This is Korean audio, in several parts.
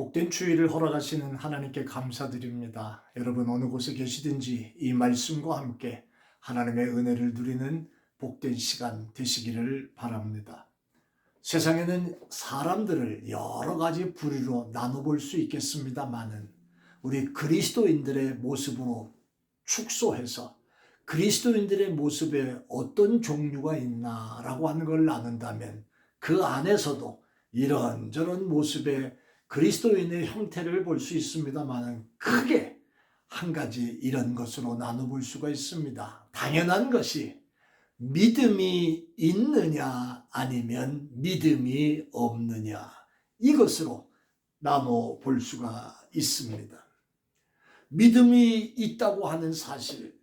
복된 주의를 허락하시는 하나님께 감사드립니다. 여러분 어느 곳에 계시든지 이 말씀과 함께 하나님의 은혜를 누리는 복된 시간 되시기를 바랍니다. 세상에는 사람들을 여러 가지 부류로 나눠볼 수 있겠습니다마는 우리 그리스도인들의 모습으로 축소해서 그리스도인들의 모습에 어떤 종류가 있나라고 하는 걸 나눈다면 그 안에서도 이런저런 모습의 그리스도인의 형태를 볼 수 있습니다만 크게 한 가지 이런 것으로 나눠볼 수가 있습니다. 당연한 것이 믿음이 있느냐 아니면 믿음이 없느냐 이것으로 나눠볼 수가 있습니다. 믿음이 있다고 하는 사실,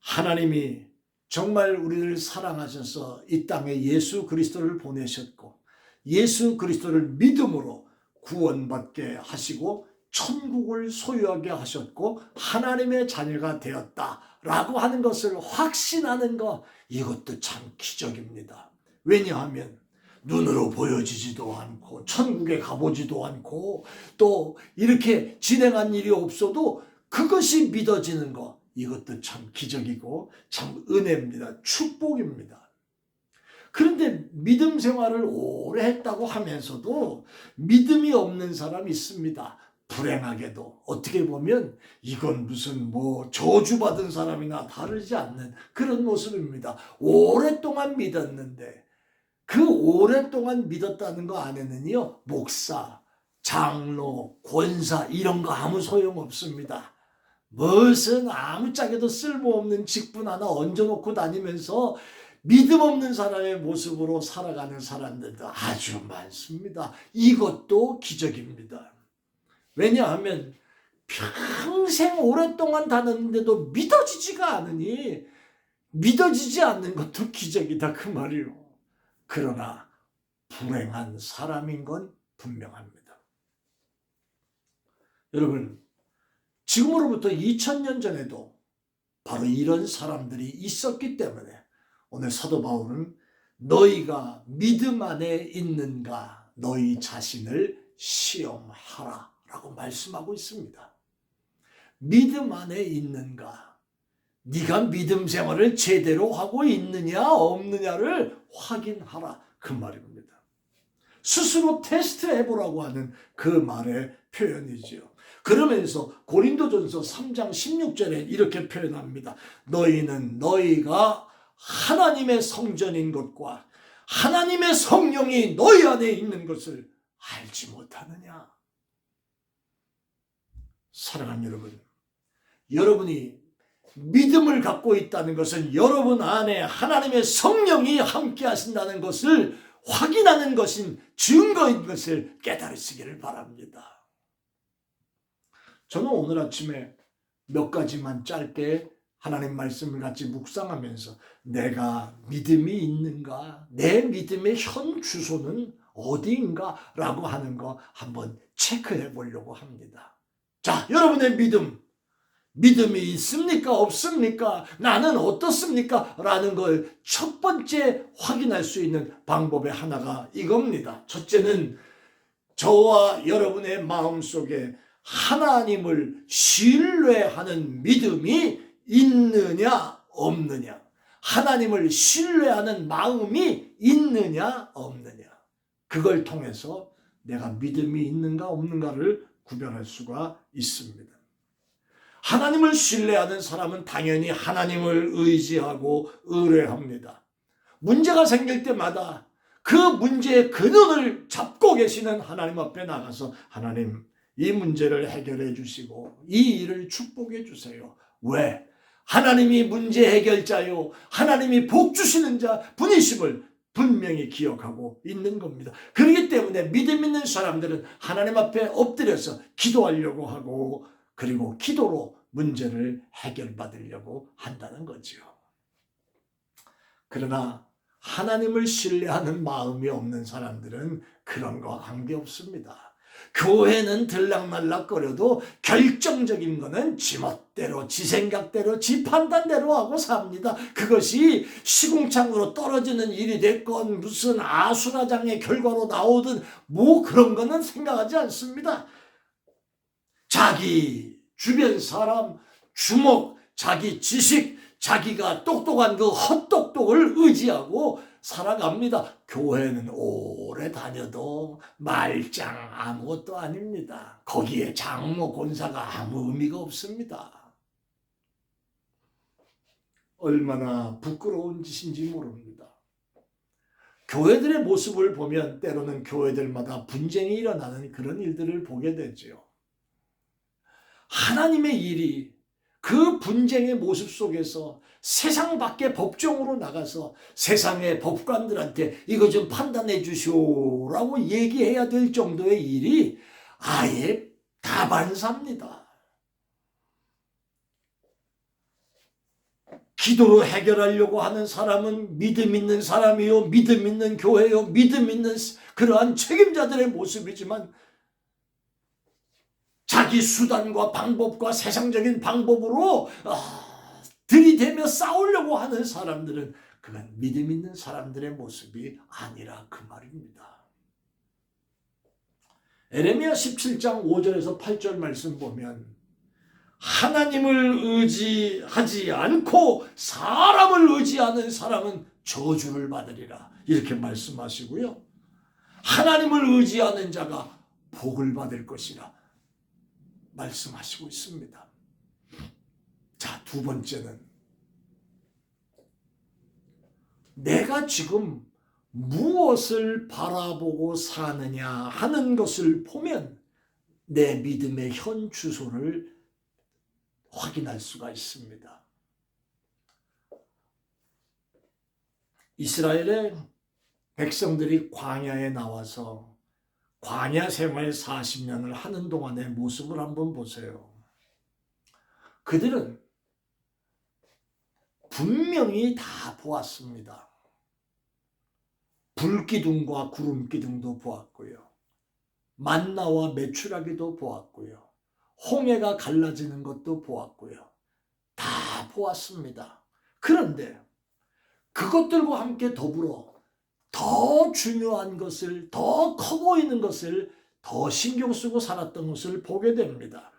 하나님이 정말 우리를 사랑하셔서 이 땅에 예수 그리스도를 보내셨고 예수 그리스도를 믿음으로 구원받게 하시고 천국을 소유하게 하셨고 하나님의 자녀가 되었다라고 하는 것을 확신하는 것, 이것도 참 기적입니다. 왜냐하면 눈으로 보여지지도 않고 천국에 가보지도 않고 또 이렇게 진행한 일이 없어도 그것이 믿어지는 것, 이것도 참 기적이고 참 은혜입니다. 축복입니다. 그런데 믿음 생활을 오래 했다고 하면서도 믿음이 없는 사람이 있습니다. 불행하게도 어떻게 보면 이건 무슨 저주받은 사람이나 다르지 않는 그런 모습입니다. 오랫동안 믿었는데 그 오랫동안 믿었다는 거 안에는요, 목사, 장로, 권사 이런 거 아무 소용없습니다. 무슨 아무짝에도 쓸모없는 직분 하나 얹어놓고 다니면서 믿음 없는 사람의 모습으로 살아가는 사람들도 아주 많습니다. 이것도 기적입니다. 왜냐하면 평생 오랫동안 다녔는데도 믿어지지가 않으니 믿어지지 않는 것도 기적이다 그 말이요. 그러나 불행한 사람인 건 분명합니다. 여러분, 지금으로부터 2000년 전에도 바로 이런 사람들이 있었기 때문에 오늘 사도 바울은 너희가 믿음 안에 있는가 너희 자신을 시험하라 라고 말씀하고 있습니다. 믿음 안에 있는가, 네가 믿음 생활을 제대로 하고 있느냐 없느냐를 확인하라 그 말입니다. 스스로 테스트해보라고 하는 그 말의 표현이지요. 그러면서 고린도전서 3장 16절에 이렇게 표현합니다. 너희는 너희가 하나님의 성전인 것과 하나님의 성령이 너희 안에 있는 것을 알지 못하느냐. 사랑하는 여러분, 여러분이 믿음을 갖고 있다는 것은 여러분 안에 하나님의 성령이 함께 하신다는 것을 확인하는 것인 증거인 것을 깨달으시기를 바랍니다. 저는 오늘 아침에 몇 가지만 짧게 하나님 말씀을 같이 묵상하면서 내가 믿음이 있는가, 내 믿음의 현 주소는 어디인가 라고 하는 거 한번 체크해 보려고 합니다. 자, 여러분의 믿음이 있습니까? 없습니까? 나는 어떻습니까? 라는 걸 첫 번째 확인할 수 있는 방법의 하나가 이겁니다. 첫째는 저와 여러분의 마음속에 하나님을 신뢰하는 믿음이 있느냐 없느냐, 하나님을 신뢰하는 마음이 있느냐 없느냐, 그걸 통해서 내가 믿음이 있는가 없는가를 구별할 수가 있습니다. 하나님을 신뢰하는 사람은 당연히 하나님을 의지하고 의뢰합니다. 문제가 생길 때마다 그 문제의 근원을 잡고 계시는 하나님 앞에 나가서 하나님, 이 문제를 해결해 주시고 이 일을 축복해 주세요. 왜? 하나님이 문제 해결자요, 하나님이 복 주시는 자 분이심을 분명히 기억하고 있는 겁니다. 그렇기 때문에 믿음 있는 사람들은 하나님 앞에 엎드려서 기도하려고 하고 그리고 기도로 문제를 해결받으려고 한다는 거죠. 그러나 하나님을 신뢰하는 마음이 없는 사람들은 그런 거 관계없습니다. 교회는 들락날락거려도 결정적인 거는 지멋대로, 지 생각대로, 지 판단대로 하고 삽니다. 그것이 시궁창으로 떨어지는 일이 됐건 무슨 아수라장의 결과로 나오든 그런 거는 생각하지 않습니다. 자기 주변 사람, 주목, 자기 지식, 자기가 똑똑한 그 헛똑똑을 의지하고 살아갑니다. 교회는 오래 다녀도 말짱 아무것도 아닙니다. 거기에 장모 권사가 아무 의미가 없습니다. 얼마나 부끄러운 짓인지 모릅니다. 교회들의 모습을 보면 때로는 교회들마다 분쟁이 일어나는 그런 일들을 보게 되죠. 하나님의 일이 그 분쟁의 모습 속에서 세상 밖에 법정으로 나가서 세상의 법관들한테 이거 좀 판단해 주시오라고 얘기해야 될 정도의 일이 아예 다반사입니다. 기도로 해결하려고 하는 사람은 믿음 있는 사람이요, 믿음 있는 교회요, 믿음 있는 그러한 책임자들의 모습이지만 자기 수단과 방법과 세상적인 방법으로 들이대며 싸우려고 하는 사람들은 그건 믿음 있는 사람들의 모습이 아니라 그 말입니다. 에레미야 17장 5절에서 8절 말씀 보면 하나님을 의지하지 않고 사람을 의지하는 사람은 저주를 받으리라 이렇게 말씀하시고요. 하나님을 의지하는 자가 복을 받을 것이라 말씀하시고 있습니다. 자, 두 번째는 내가 지금 무엇을 바라보고 사느냐 하는 것을 보면 내 믿음의 현 주소를 확인할 수가 있습니다. 이스라엘의 백성들이 광야에 나와서 광야 생활 40년을 하는 동안의 모습을 한번 보세요. 그들은 분명히 다 보았습니다. 불기둥과 구름기둥도 보았고요. 만나와 메추라기도 보았고요. 홍해가 갈라지는 것도 보았고요. 다 보았습니다. 그런데 그것들과 함께 더불어 더 중요한 것을, 더 커 보이는 것을 더 신경 쓰고 살았던 것을 보게 됩니다.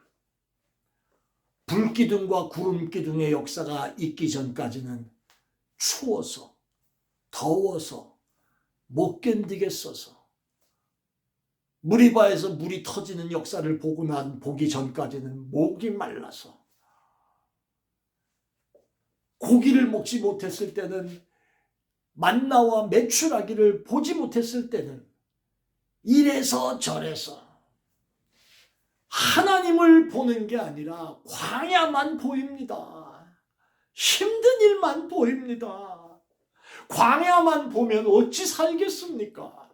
불기둥과 구름기둥의 역사가 있기 전까지는 추워서, 더워서, 못 견디겠어서, 무리바에서 물이 터지는 역사를 보기 전까지는 목이 말라서, 고기를 먹지 못했을 때는, 만나와 메추라기를 보지 못했을 때는 이래서 저래서 하나님을 보는 게 아니라 광야만 보입니다. 힘든 일만 보입니다. 광야만 보면 어찌 살겠습니까?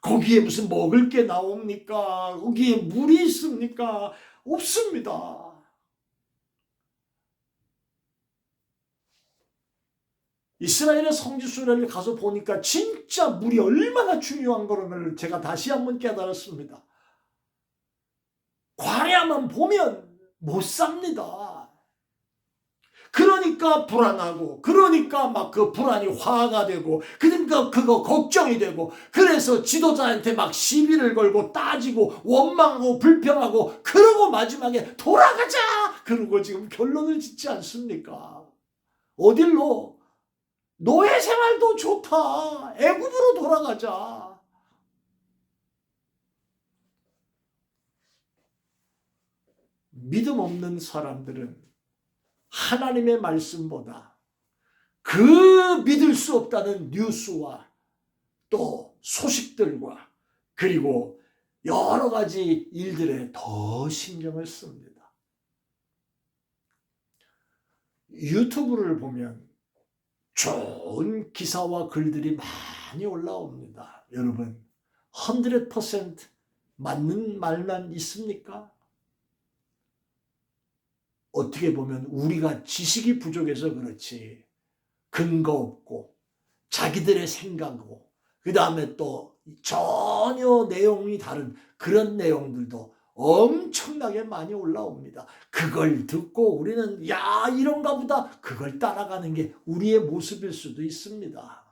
거기에 무슨 먹을 게 나옵니까? 거기에 물이 있습니까? 없습니다. 이스라엘의 성지순례를 가서 보니까 진짜 물이 얼마나 중요한 거를 제가 다시 한번 깨달았습니다. 광야만 보면 못 삽니다. 그러니까 불안하고, 그러니까 막 그 불안이 화가 되고, 그러니까 그거 걱정이 되고, 그래서 지도자한테 막 시비를 걸고 따지고 원망하고 불평하고, 그러고 마지막에 돌아가자! 그러고 지금 결론을 짓지 않습니까? 어딜로? 노예 생활도 좋다. 애굽으로 돌아가자. 믿음 없는 사람들은 하나님의 말씀보다 그 믿을 수 없다는 뉴스와 또 소식들과 그리고 여러 가지 일들에 더 신경을 씁니다. 유튜브를 보면 좋은 기사와 글들이 많이 올라옵니다. 여러분, 100% 맞는 말만 있습니까? 어떻게 보면 우리가 지식이 부족해서 그렇지 근거 없고 자기들의 생각이고 그 다음에 또 전혀 내용이 다른 그런 내용들도 엄청나게 많이 올라옵니다. 그걸 듣고 우리는 야 이런가 보다 그걸 따라가는 게 우리의 모습일 수도 있습니다.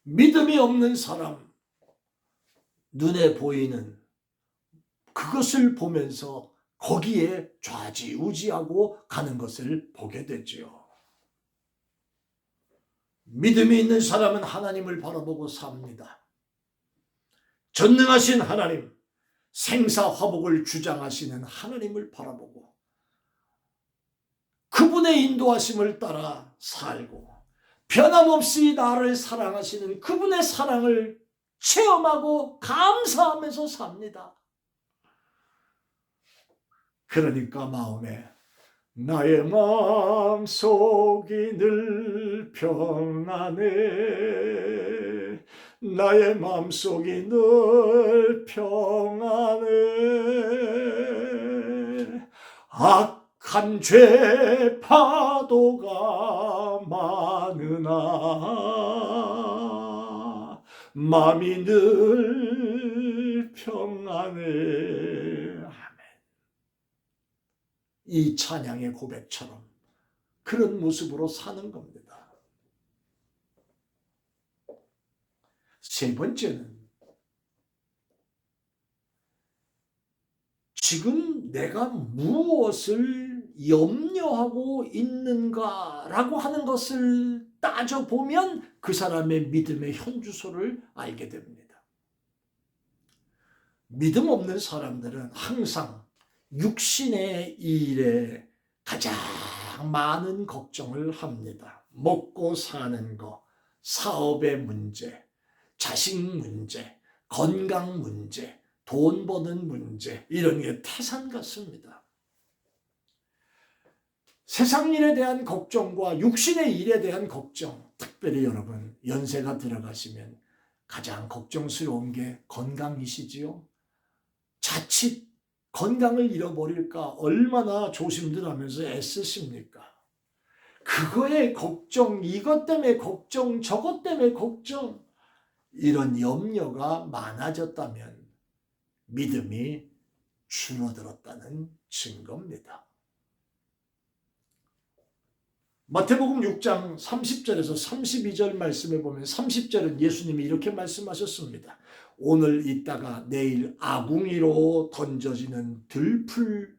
믿음이 없는 사람, 눈에 보이는 그것을 보면서 거기에 좌지우지하고 가는 것을 보게 되지요. 믿음이 있는 사람은 하나님을 바라보고 삽니다. 전능하신 하나님, 생사화복을 주장하시는 하나님을 바라보고 그분의 인도하심을 따라 살고 변함없이 나를 사랑하시는 그분의 사랑을 체험하고 감사하면서 삽니다. 그러니까 마음에 나의 마음속이 늘 평안해, 나의 마음속이 늘 평안해, 악한 죄 파도가 많으나 마음이 늘 평안해. 이 찬양의 고백처럼 그런 모습으로 사는 겁니다. 세 번째는 지금 내가 무엇을 염려하고 있는가라고 하는 것을 따져보면 그 사람의 믿음의 현주소를 알게 됩니다. 믿음 없는 사람들은 항상 육신의 일에 가장 많은 걱정을 합니다. 먹고 사는 거, 사업의 문제, 자식 문제, 건강 문제, 돈 버는 문제, 이런 게 태산 같습니다. 세상 일에 대한 걱정과 육신의 일에 대한 걱정, 특별히 여러분 연세가 들어가시면 가장 걱정스러운 게 건강이시지요. 자칫 건강을 잃어버릴까 얼마나 조심들 하면서 애쓰십니까? 그거에 걱정, 이것 때문에 걱정, 저것 때문에 걱정, 이런 염려가 많아졌다면 믿음이 줄어들었다는 증거입니다. 마태복음 6장 30절에서 32절 말씀에 보면 30절은 예수님이 이렇게 말씀하셨습니다. 오늘 있다가 내일 아궁이로 던져지는 들풀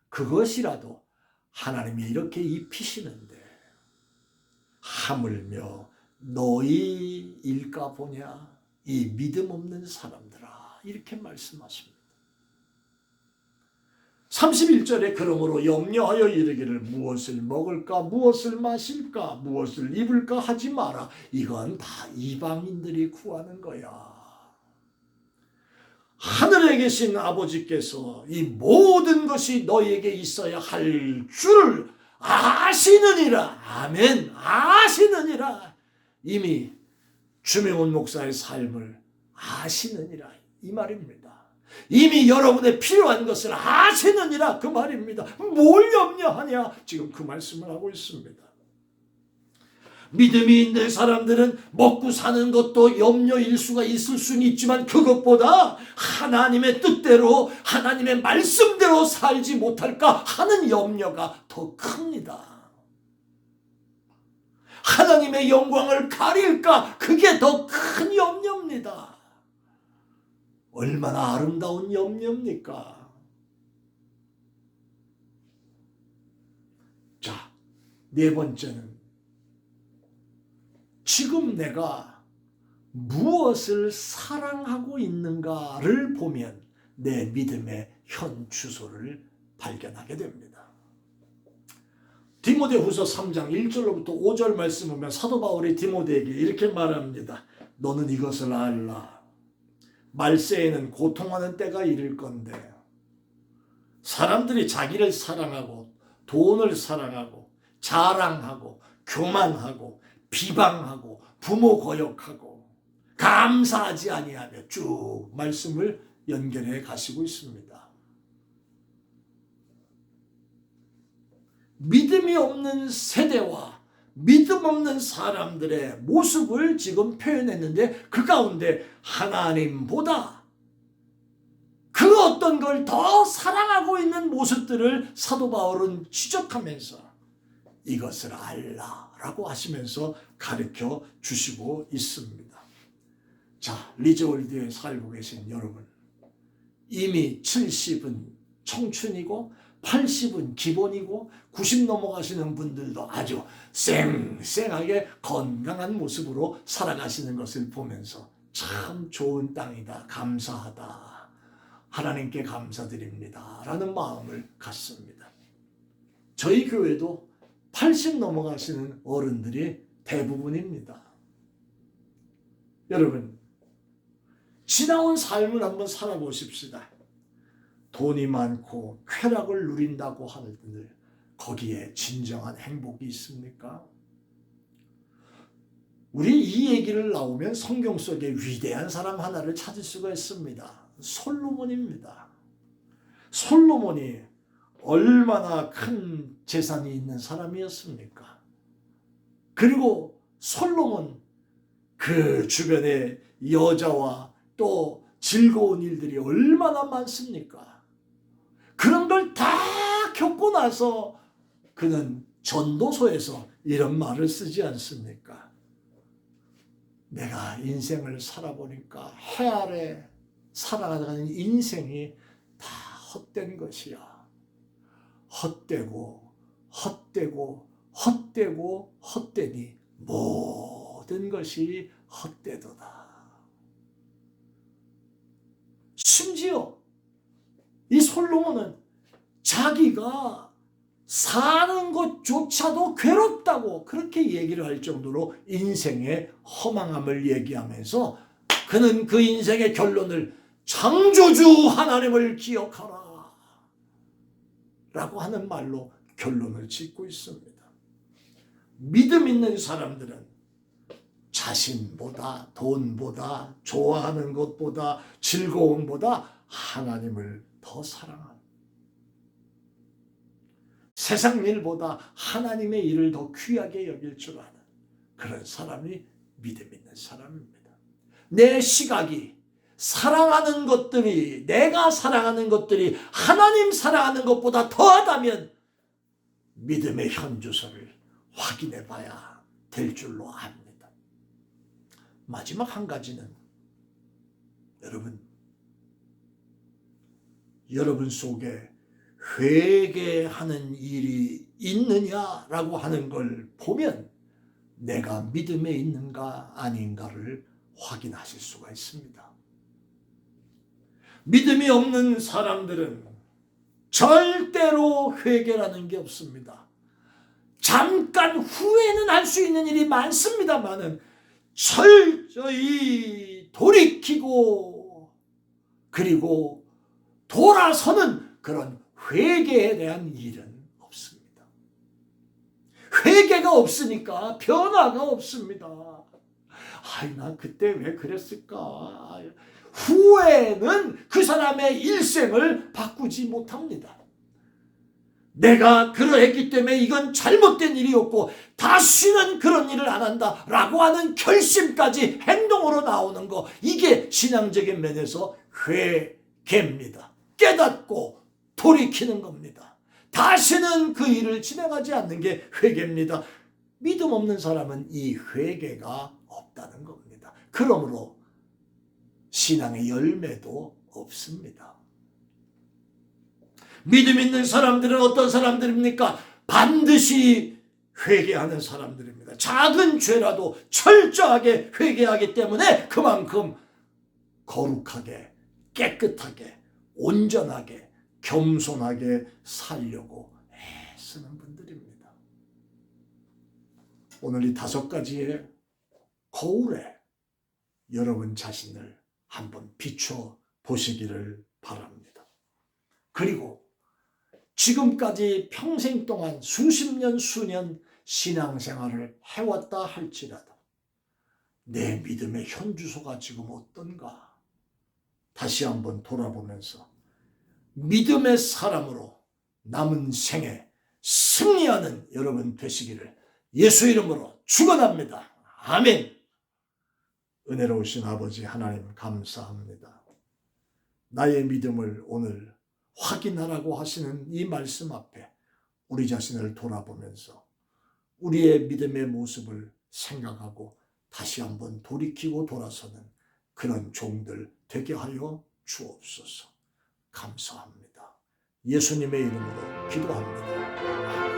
그것이라도 하나님이 이렇게 입히시는데 하물며 너희일까 보냐 이 믿음 없는 사람들아, 이렇게 말씀하십니다. 31절에 그러므로 염려하여 이르기를 무엇을 먹을까 무엇을 마실까 무엇을 입을까 하지 마라. 이건 다 이방인들이 구하는 거야. 하늘에 계신 아버지께서 이 모든 것이 너희에게 있어야 할 줄을 아시느니라. 아멘. 아시느니라. 이미 주명훈 목사의 삶을 아시느니라, 이 말입니다. 이미 여러분의 필요한 것을 아시느니라, 그 말입니다. 뭘 염려하냐, 지금 그 말씀을 하고 있습니다. 믿음이 있는 사람들은 먹고 사는 것도 염려일 수가 있을 수는 있지만 그것보다 하나님의 뜻대로 하나님의 말씀대로 살지 못할까 하는 염려가 더 큽니다. 하나님의 영광을 가릴까, 그게 더 큰 염려입니다. 얼마나 아름다운 염려입니까? 자, 네 번째는 지금 내가 무엇을 사랑하고 있는가를 보면 내 믿음의 현 주소를 발견하게 됩니다. 디모데후서 3장 1절로부터 5절 말씀 보면 사도 바울이 디모데에게 이렇게 말합니다. 너는 이것을 알라. 말세에는 고통하는 때가 이를 건데 사람들이 자기를 사랑하고 돈을 사랑하고 자랑하고 교만하고 비방하고 부모 거역하고 감사하지 아니하며 쭉 말씀을 연결해 가시고 있습니다. 믿음이 없는 세대와 믿음 없는 사람들의 모습을 지금 표현했는데 그 가운데 하나님보다 그 어떤 걸 더 사랑하고 있는 모습들을 사도 바울은 지적하면서 이것을 알라라고 하시면서 가르쳐 주시고 있습니다. 자, 리저월드에 살고 계신 여러분, 이미 70은 청춘이고 80은 기본이고 90 넘어가시는 분들도 아주 쌩쌩하게 건강한 모습으로 살아가시는 것을 보면서 참 좋은 땅이다, 감사하다, 하나님께 감사드립니다 라는 마음을 갖습니다. 저희 교회도 80 넘어가시는 어른들이 대부분입니다. 여러분, 지나온 삶을 한번 살아보십시다. 돈이 많고 쾌락을 누린다고 하는들 거기에 진정한 행복이 있습니까? 우리 이 얘기를 나오면 성경 속에 위대한 사람 하나를 찾을 수가 있습니다. 솔로몬입니다. 솔로몬이 얼마나 큰 재산이 있는 사람이었습니까? 그리고 솔로몬 그 주변에 여자와 또 즐거운 일들이 얼마나 많습니까? 그런 걸 다 겪고 나서 그는 전도서에서 이런 말을 쓰지 않습니까? 내가 인생을 살아보니까 해 아래 살아가는 인생이 다 헛된 것이야. 헛되고 헛되고 헛되고 헛되니 모든 것이 헛되도다. 심지어 이 솔로몬은 자기가 사는 것조차도 괴롭다고 그렇게 얘기를 할 정도로 인생의 허망함을 얘기하면서 그는 그 인생의 결론을 창조주 하나님을 기억하라 라고 하는 말로 결론을 짓고 있습니다. 믿음 있는 사람들은 자신보다 돈보다 좋아하는 것보다 즐거움보다 하나님을 더 사랑합니다. 세상 일보다 하나님의 일을 더 귀하게 여길 줄 아는 그런 사람이 믿음 있는 사람입니다. 내 시각이 사랑하는 것들이 내가 사랑하는 것들이 하나님 사랑하는 것보다 더하다면 믿음의 현주소를 확인해 봐야 될 줄로 압니다. 마지막 한 가지는 여러분 속에 회개하는 일이 있느냐라고 하는 걸 보면 내가 믿음에 있는가 아닌가를 확인하실 수가 있습니다. 믿음이 없는 사람들은 절대로 회개라는 게 없습니다. 잠깐 후회는 할 수 있는 일이 많습니다만은 철저히 돌이키고 그리고 돌아서는 그런 회개에 대한 일은 없습니다. 회개가 없으니까 변화가 없습니다. 나 그때 왜 그랬을까? 후회는 그 사람의 일생을 바꾸지 못합니다. 내가 그러했기 때문에 이건 잘못된 일이었고 다시는 그런 일을 안 한다라고 하는 결심까지 행동으로 나오는 거, 이게 신앙적인 면에서 회개입니다. 깨닫고 돌이키는 겁니다. 다시는 그 일을 진행하지 않는 게 회개입니다. 믿음 없는 사람은 이 회개가 없다는 겁니다. 그러므로 신앙의 열매도 없습니다. 믿음 있는 사람들은 어떤 사람들입니까? 반드시 회개하는 사람들입니다. 작은 죄라도 철저하게 회개하기 때문에 그만큼 거룩하게, 깨끗하게, 온전하게, 겸손하게 살려고 애쓰는 분들입니다. 오늘 이 5가지의 거울에 여러분 자신을 한번 비춰 보시기를 바랍니다. 그리고 지금까지 평생 동안 수십 년, 수년 신앙생활을 해왔다 할지라도 내 믿음의 현주소가 지금 어떤가? 다시 한번 돌아보면서 믿음의 사람으로 남은 생에 승리하는 여러분 되시기를 예수 이름으로 축원합니다. 아멘. 은혜로우신 아버지 하나님 감사합니다. 나의 믿음을 오늘 확인하라고 하시는 이 말씀 앞에 우리 자신을 돌아보면서 우리의 믿음의 모습을 생각하고 다시 한번 돌이키고 돌아서는 그런 종들 되게 하여 주옵소서. 감사합니다. 예수님의 이름으로 기도합니다.